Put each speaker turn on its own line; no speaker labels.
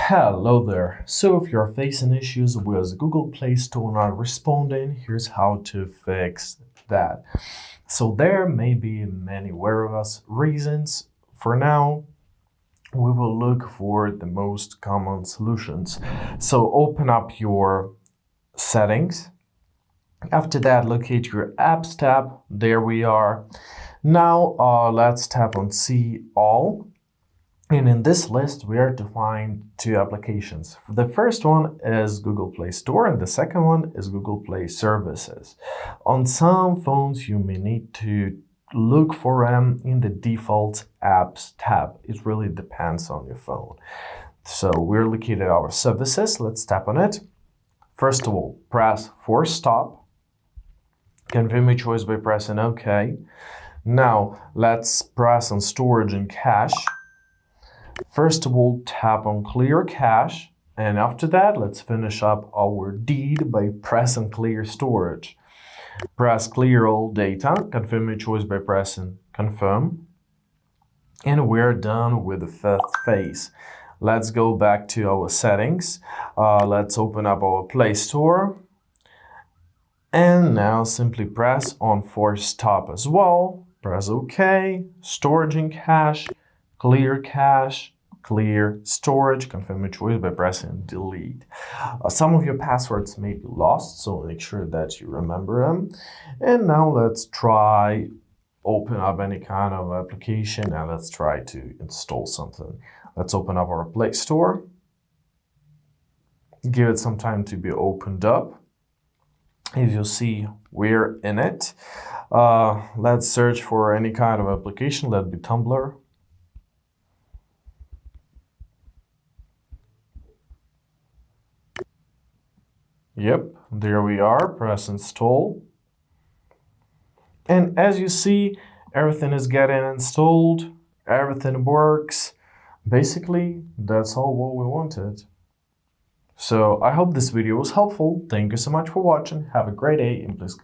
Hello there. So if you're facing issues with Google Play Store not responding, here's how to fix that. So there may be many various reasons. For now, we will look for the most common solutions. So open up your settings. After that, locate your apps tab. There we are. Now let's tap on See All. And in this list, we are to find two applications. The first one is Google Play Store, and the second one is Google Play Services. On some phones, you may need to look for them in the default apps tab. It really depends on your phone. So we're looking at our services. Let's tap on it. First of all, press Force Stop. Confirm your choice by pressing OK. Now, let's press on Storage and Cache. First of all, tap on Clear Cache, and after that, let's finish up our deed by pressing Clear Storage. Press Clear All Data, confirm your choice by pressing Confirm, and we're done with the fifth phase. Let's go back to our settings. Let's open up our Play Store, and now simply press on Force Stop as well. Press OK, Storage and Cache, Clear Cache, Clear Storage, confirm your choice by pressing Delete. Some of your passwords may be lost, so make sure that you remember them. And now let's try open up any kind of application and let's try to install something. Let's open up our Play Store. Give it some time to be opened up. As you see, we're in it. Let's search for any kind of application. Let it be Tumblr. Yep, there we are. Press Install. And as you see, everything is getting installed. Everything works. Basically, that's all what we wanted. So I hope this video was helpful. Thank you so much for watching. Have a great day and please